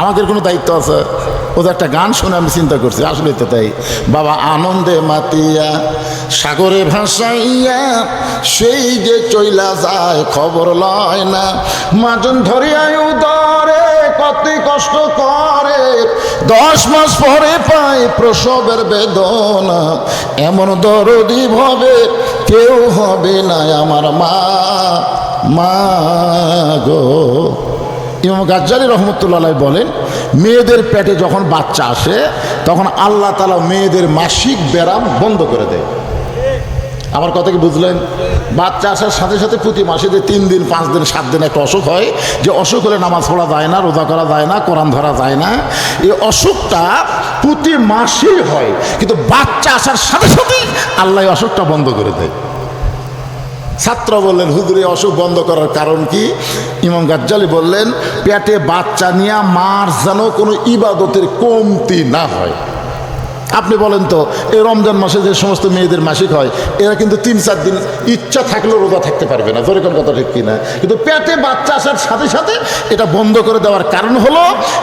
আমাদের কোনো দায়িত্ব আছে? ওদের একটা গান শুনে আমি চিন্তা করছি, আসলে তো তাই। বাবা আনন্দে মাতিয়া সাগরে ভাসাইয়া সেই যে চইলা যায় খবর লয় না, মাজন ধরিয়ায় উদরে কত কষ্ট করে, 10 মাস পরে পায় প্রসবের বেদনা, এমন দরদি ভাবে কেউ হবে না আমার মা, মা গো। ইমাম গাজ্জালী রহমতুল্লাহ বলেন, মেয়েদের পেটে যখন বাচ্চা আসে তখন আল্লাহ তাআলা মেয়েদের মাসিক ব্যায়াম বন্ধ করে দেয়। আমার কথা কি বুঝলেন? বাচ্চা আসার সাথে সাথে প্রতি মাসে যে 3 দিন 5 দিন 7 দিন একটা অসুখ হয়, যে অসুখ হলে নামাজ পড়া যায় না, রোজা করা যায় না, কোরআন ধরা যায় না, এই অসুখটা প্রতি মাসেই হয়, কিন্তু বাচ্চা আসার সাথে সাথেই আল্লাহ অসুখটা বন্ধ করে দেয়। ছাত্র বললেন, হুজুর এই অসুখ বন্ধ করার কারণ কি? ইমাম গাজ্জালী বললেন, পেটে বাচ্চা নিয়ে মার যেন কোনো ইবাদতের কমতি না হয়। আপনি বলেন তো, এই রমজান মাসে যে সমস্ত মেয়েদের মাসিক হয়, এরা কিন্তু 3-4 দিন ইচ্ছা থাকলেও রোজা থাকতে পারবে না, যেরকম কথা ঠিক কিনা? কিন্তু পেটে বাচ্চা আসার সাথে সাথে এটা বন্ধ করে দেওয়ার কারণ হলো,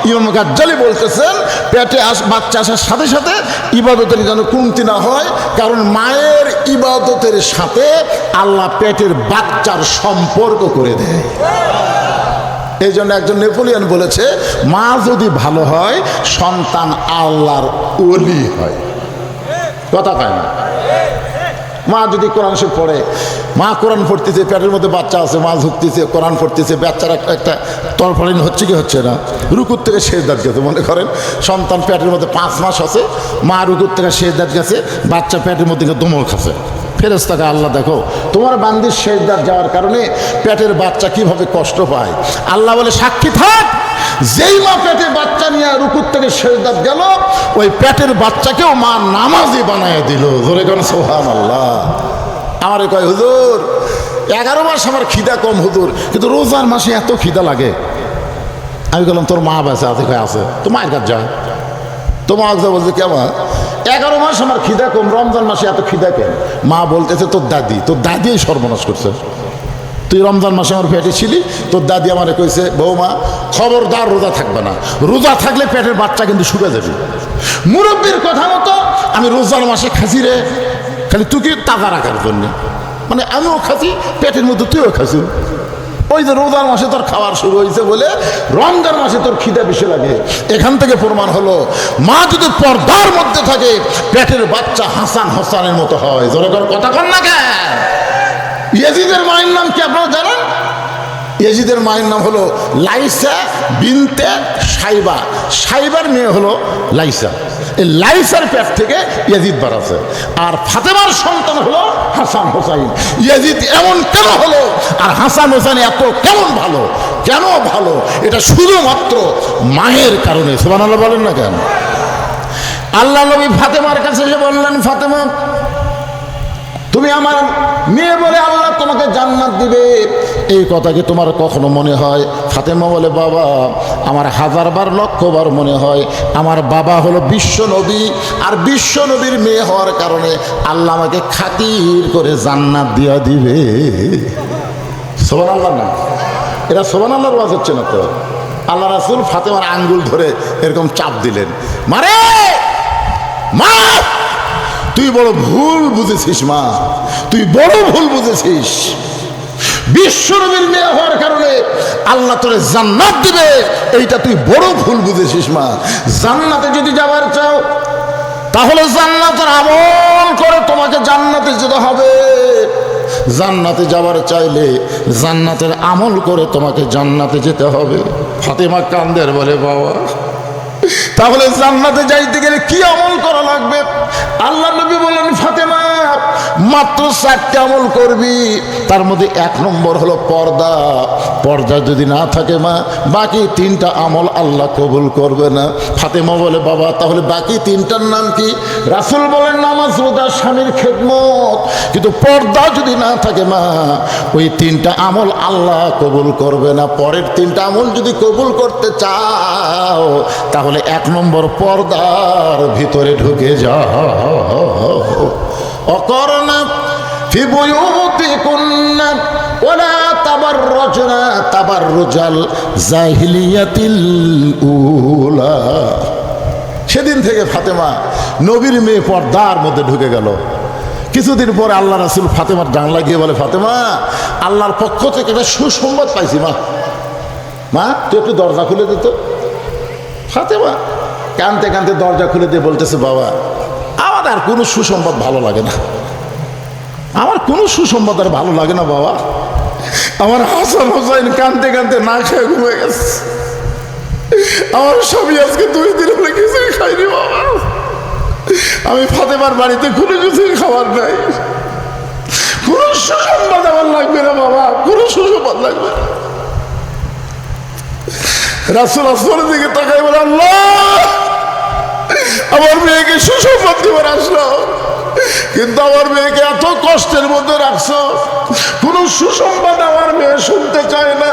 ইমাম গাজ্জালী বলতেছেন, পেটে বাচ্চা আসার সাথে সাথে ইবাদতের যেন কমতি না হয়, কারণ মায়ের ইবাদতের সাথে আল্লাহ পেটের বাচ্চার সম্পর্ক করে দেয়। এই জন্য একজন নেপোলিয়ন বলেছে, মা যদি ভালো হয় সন্তান আল্লাহর ওলি হয়। কথা কয় না? মা যদি কোরআন শরীফ পড়ে, মা কোরআন পড়তেছে, পেটের মধ্যে বাচ্চা আছে, মা ঝুঁকতেছে, কোরআন পড়তেছে, বাচ্চার একটা তরফালিন হচ্ছে কি হচ্ছে না, রুকুর থেকে সেজদাত গেছে, মনে করেন সন্তান পেটের মধ্যে 5 মাস আছে, মা রুকুর থেকে সেজদাত গেছে, বাচ্চা পেটের মধ্যে দমল খাচ্ছে। ফেরেশতাকে আল্লাহ, দেখো তোমার বান্দির সেজদাত যাওয়ার কারণে পেটের বাচ্চা কিভাবে কষ্ট পায়। আল্লাহ বলে, সাক্ষী থাক, যেই মা পেটে বাচ্চা নিয়ে রুকুর থেকে সেজদাত গেল, ওই পেটের বাচ্চাকেও মা নামাজি বানায় দিল। জোরে কোন সুবহানাল্লাহ। আমারে কয়, হুজুর 11 মাস আমার খিদা কম হুজুর, কিন্তু রোজার মাসে এত খিদা লাগে। আমি বললাম, তোর মা বেঁচে আছে? কয় আছে। তো মায়ের কাছে যা। তো মা বলছে, কেমন 11 মাস আমার খিদা কম, রমজান মাসে এত খিদা কেন? মা বলতেছে, তোর দাদি সর্বনাশ করছে। তুই রমজান মাসে আমার পেটে ছিলি, তোর দাদি আমারে কইছে, বৌমা খবরদার রোজা থাকবে না, রোজা থাকলে পেটের বাচ্চা কিন্তু শুকে যাবে। মুরব্বীর কথা মতো আমি রোজার মাসে খাসি রে, খালি তুই কি টাকা রাখার জন্য, মানে আমিও খাসি, পেটের মধ্যে তুইও খাসি। ওই যে রোজার মাসে তোর খাবার শুরু হয়েছে বলে রমজান মাসে তোর খিদা বেশি লাগে। এখান থেকে প্রমাণ হলো, মা যদি পর্দার মধ্যে থাকে পেটের বাচ্চা হাসান হোসানের মতো হয়। জোরে করে কথা কন না কেন? ইয়াজিদের মায়ের নাম কি আপনারা জানেন? ইয়াজিদের মায়ের নাম হলো লাইসা বিনতে সাইবা, সাইবার মেয়ে হলো লাইসা। এই লাইসার পেট থেকে ইয়াজিদ বাড়াছে। আর ফাতেমার সন্তান হলো হাসান হোসাইন। ইয়াজিদ এমন কেন হলো আর হাসান হোসাইন এত কেমন ভালো, কেন ভালো? এটা শুধুমাত্র মায়ের কারণে। সুবহানাল্লাহ বলেন না কেন? আল্লাহ নবী ফাতেমার কাছে এসে বললেন, ফাতেমা তুমি আমার মেয়ে বলে আল্লাহ তোমাকে জান্নাত দিবে, এই কথা কি তোমার কখনো মনে হয়? ফাতেমা বলে, বাবা আমার 1000 বার 1,00,000 বার মনে হয়, আমার বাবা হলো বিশ্ব নবী, আর বিশ্ব নবীর মেয়ে হওয়ার কারণে আল্লাহ আমাকে খাতির করে জান্নাত দিয়া দিবে। সুবহানাল্লাহ না? এটা সুবহানাল্লাহর ওয়াজ হচ্ছে না তো? আল্লাহ রাসূল ফাতেমার আঙ্গুল ধরে এরকম চাপ দিলেন, মারে মা, তুই বড় ভুল বুঝেছিস মা, তুই বড় ভুল বুঝেছিস। বিশ্বনবীর মেয়ে হওয়ার কারণে আল্লাহ তোরে জান্নাত দিবে, এইটা তুই বড় ভুল বুঝেছিস মা। জান্নাতে যদি যাবার চাও তাহলে জান্নাতের আমল করে তোমাকে জান্নাতে যেতে হবে। জান্নাতে যাবার চাইলে জান্নাতের আমল করে তোমাকে জান্নাতে যেতে হবে। ফাতেমা কান্দের বলে, বাবা তাহলে জান্নাতে যাইতে গেলে কি আমল করা লাগবে? আল্লাহ নবী বলেন, ফাতেমা মাত্র 4টা আমল করবি, তার মধ্যে 1 নম্বর হলো পর্দা। পর্দা যদি না থাকে মা, বাকি 3টা আমল আল্লাহ কবুল করবে না। ফাতেমা বলে, বাবা তাহলে বাকি 3টার নাম কি? রাসূল বলেন, নামাজ, রোজা, স্বামীর খেদমত। কিন্তু পর্দা যদি না থাকে মা, ওই 3টা আমল আল্লাহ কবুল করবে না। পরের 3টা আমল যদি কবুল করতে চাও তাহলে 1 নম্বর পর্দার ভিতরে ঢুকে যাও। অকরনা ফি বুয়ুতিকুন্না ওয়ালা তাবাররাজনা তাবাররুজাল জাহিলিয়াতিল উলা। সেদিন থেকে ফাতেমা নবীর মেয়ে পর্দার মধ্যে ঢুকে গেল। কিছুদিন পরে আল্লাহ রাসূল ফাতেমার জানলা গিয়ে বলে, ফাতেমা, আল্লাহর পক্ষ থেকে একটা সুসংবাদ পাইছি। মা তুই একটু দরজা খুলে দিত। ফাতেমা কানতে কানতে দরজা খুলে দিয়ে বলতেছে, বাবা, আমার আর কোনো সুসংবাদ ভালো লাগে না, আমার কোনো সুসংবাদ আর ভালো লাগে না বাবা। আমার হাসান হোসাইন কানতে কানতে না খেয়ে ঘুমিয়ে গেছে। আমার স্বামী আজকে 2 দিন হলে কিছুই খাইনি বাবা। আমি ফাতেমার বাড়িতে কোনো কিছুই খাবার নাই। কোনো সুসংবাদ আমার লাগবে না বাবা, কোনো সুসংবাদ লাগবে না। রাসূল আসমানের দিকে তাকাই বলে, আল্লাহ, আমার মেয়েকে সুসংবাদ দিবার আসলো, কিন্তু আমার মেয়েকে এত কষ্টের মধ্যে রাখছো, কোন সুসংবাদ আমার মেয়ে শুনতে চায় না।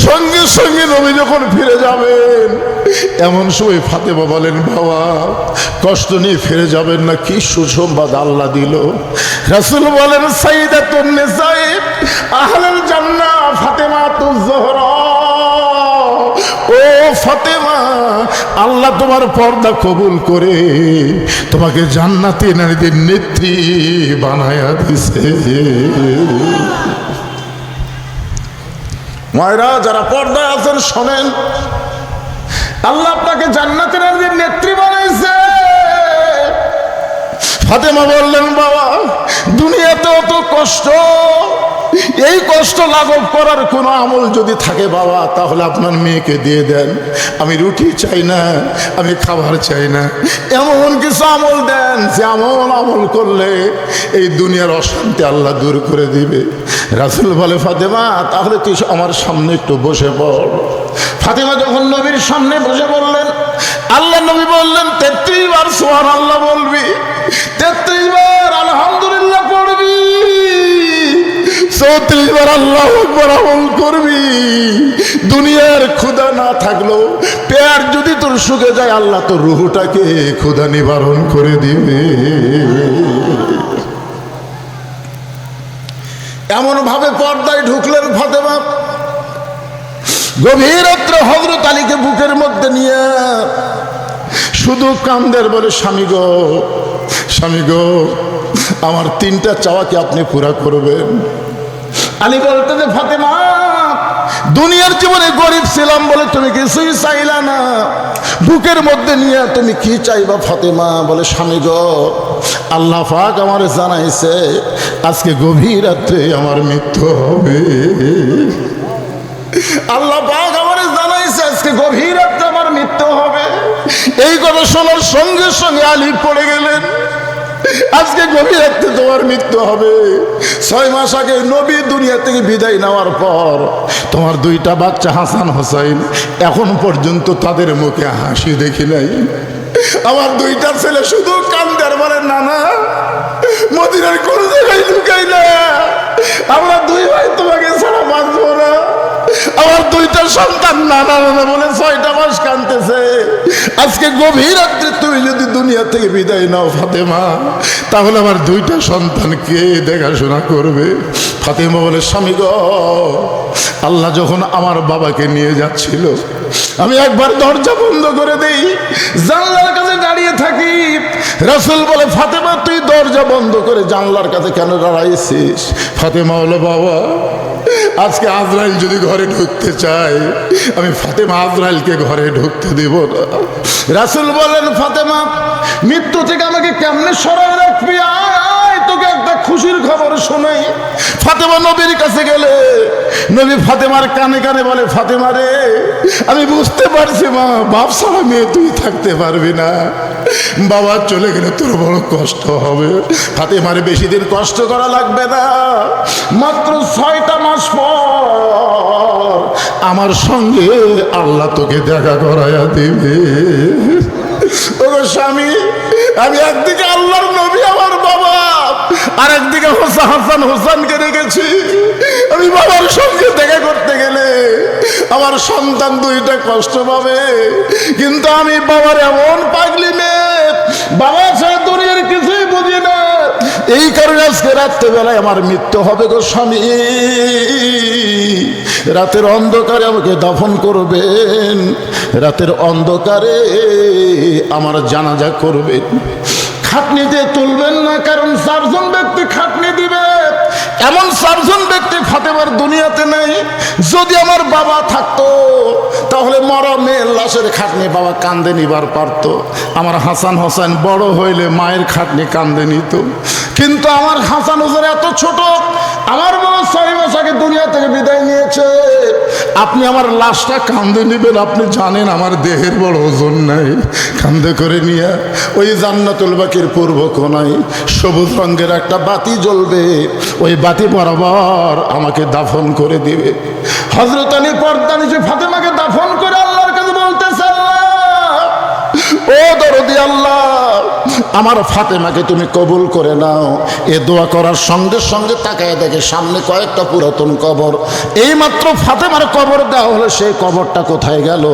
সঙ্গে সঙ্গে নবী যখন ফিরে যাবেন, এমন সময় ফাতেমা বলেন, বাবা, কষ্ট নিয়ে ফিরে যাবেন না, কি সুসংবাদ আল্লাহ দিল। রাসূল বলেন, সাইয়্যিদাতুন নিসাই আহলুল জান্নাহ ফাতেমাতুজ জোহরা। ও ফাতেমা, আল্লাহ তোমার পর্দা কবুল করে তোমাকে জান্নাতি নারীদের নেত্রী বানায়া দিছে। মায়েরা যারা পর্দায় আছেন শোনেন, আল্লাহ আপনাকে জান্নাতি নারীদের নেত্রী বানাইছে। ফাতেমা বললেন, বাবা, দুনিয়াতে অত কষ্ট, এই কষ্ট লাঘব করার কোন আমল যদি থাকে বাবা, তাহলে আপনার মেয়েকে দিয়ে দেন। আমি রুটি চাই না, আমি খাবার চাই না, এমন কিছু আমল দেন যে আমল করলে এই দুনিয়ার অশান্তি আল্লাহ দূর করে দিবে। রাসূল বলে, ফাতেমা, তাহলে তুই আমার সামনে একটু বসে পড়। ফাতেমা যখন নবীর সামনে বসে পড়লেন, আল্লাহ নবী বললেন, 33 বার সুবহানাল্লাহ বলবি, 33 বার আলহামদুলিল্লাহ পড়বি, 34 বার আল্লাহু আকবার আমল করবি। দুনিয়ার ক্ষুধা না থাকলেও পেট যদি তোর শুকে যায়, আল্লাহ তোর রুহটাকে ক্ষুধা নিবারণ করে দিবে। এমন ভাবে পর্দায় ঢুকলেন ফাতেমা। গভীর রাত্রে হযরত আলীকে বুকের মধ্যে নিয়ে শুধু কান্দের বলে, স্বামী গো, স্বামী গো, আমার 3টা চাওয়া কি আপনি পুরা করবেন? আলী বলতে যে, ফাতেমা, দুনিয়ার জীবনে গরিব ছিলাম বলে তুমি কিছুই চাইলা না, বুকের মধ্যে নিয়ে তুমি কি চাইবা? ফাতেমা বলে, স্বামী গো, আল্লাহ পাক আমার জানাইছে আজকে গভীর রাত্রে আমার মৃত্যু হবে। আল্লাহ পাক আমার জানাইছে আজকে গভীর রাত্রে আমার মৃত্যু হবে। এই কথা শোনার সঙ্গে সঙ্গে আলী পড়ে গেলেন, আজকে গভীর রাত্রে তোমার মৃত্যু হবে। 6 মাস আগে নবী দুনিয়া থেকে বিদায় নেওয়ার পর তোমার 2টা বাচ্চা হাসান হোসাইন, এখন পর্যন্ত তাদের মুখে হাসি দেখি নাই। আমার 2টা ছেলে শুধু কান্দে আর বলে, নানা, মদিনার কোন জায়গায় লুকাই না, আমরা 2 ভাই তোমাকে ছাড়া বাঁচবো না। আমার 2টা সন্তান নানা নানা বলে 6টা মাস কাঁদতেছে। আজকে গভীর রাত্রে তুমি যদি দুনিয়া থেকে বিদায় নাও ফাতেমা, তাহলে আমার 2টা সন্তান কে দেখাশোনা করবে? ফাতেমা বলে, স্বামী গো, আল্লাহ যখন আমার বাবাকে নিয়ে যাচ্ছিল, আমি একবার দরজা বন্ধ করে দেই, জানলার কাছে দাঁড়িয়ে থাকি। রাসূল বলে, ফাতেমা, তুই দরজা বন্ধ করে জানলার কাছে কেন দাঁড়াইছিস? ফাতেমা বলে, বাবা, আজকে আজরাইল যদি ঘরে ঢুকতে চায়, আমি ফাতেমা আজরাইলকে ঘরে ঢুকতে দেব না। রাসূল বলেন, ফাতেমা, মৃত্যু থেকে আমাকে কেমনে সরায় রাখবি? আয়, তোকে একটা খুশির খবর শোনাই। ফাতেমা নবীর কাছে গেলে নবী ফাতেমার কানে কানে বলে, ফাতেমা রে, আমি বুঝতে পারছি মা, বাপ ছাড়া মেয়ে তুই থাকতে পারবি না, বাবা চলে গেলে তোর বড় কষ্ট হবে। ফাতেমার বেশি দিন কষ্ট করা লাগবে না, মাত্র 6টা মাস পর আমার সঙ্গে আল্লাহ তোকে দেখা করাইয়া দিবে। ও স্বামী, আমি একদিকে আল্লাহর নবী আমার বাবা, আর একদিকে হাসান হোসেনকে রেখেছি। আমি বাবার সঙ্গে দেখা করতে গেলে আমার সন্তান 2টা কষ্ট পাবে, কিন্তু আমি বাবার এমন পাগলি মেয়ে, বাবা ছাড়া দুনিয়ার কিছুই বুঝি না। এই কারণে আজকে রাত্রেবেলায় আমার মৃত্যু হবে গো স্বামী, রাতের অন্ধকারে আমাকে দাফন করবেন, রাতের অন্ধকারে আমার জানাজা করবেন। খাটনি দিয়ে তুলবেন না, কারণ 4 জন ব্যক্তি খাটনি দিবে, এমন 4 জন ব্যক্তি ফাতেমার দুনিয়াতে নেই। যদি আমার বাবা থাকতো তাহলে মরা মেয়ের লাশের খাটনি বাবা কান্দে নিবার পারত। আমার হাসান হোসেন বড় হইলে মায়ের খাটনি কান্দে নিত, কিন্তু আমার হাসান হোসেন এত ছোট, আমার বাবা 6 মাস আগে দুনিয়া থেকে বিদায় নিয়েছে। আপনি আমার লাশটা কান্দে নিবেন, আপনি জানেন আমার দেহের বড় ওজন নাই। কান্দে করে নিয়ে ওই জান্নাতুল বাকির পূর্ব কোণায় সবুজ রঙের একটা বাতি জ্বলবে, ওই বাতি বরাবর আমাকে দাফন করে দিবে। হযরত আলী পর্দা নিচে ফাতেমাকে দাফন করে আল্লাহর কাছে বলতেছে, ও দরদি আল্লাহ, আমার ফাতেমাকে তুমি কবুল করে নাও। এ দোয়া করার সঙ্গে সঙ্গে তাকায় দেখে সামনে কয়েকটা পুরাতন কবর। এইমাত্র ফাতেমার কবর দেওয়া হলো, সেই কবরটা কোথায় গেল?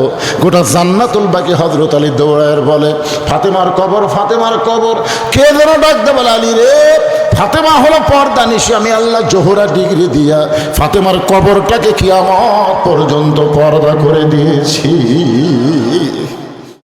গোটা জান্নাতুল বাকি হযরত আলী দৌড়ায় বলে, ফাতেমার কবর, ফাতেমার কবর। কে যেন ডাকতে বলে, আলী রে, ফাতেমা হলো পর্দা নিশি, আমি আল্লাহ জোহরা ডিগ্রি দিয়া ফাতেমার কবরটাকে কিয়ামত পর্যন্ত পর্দা করে দিয়েছি।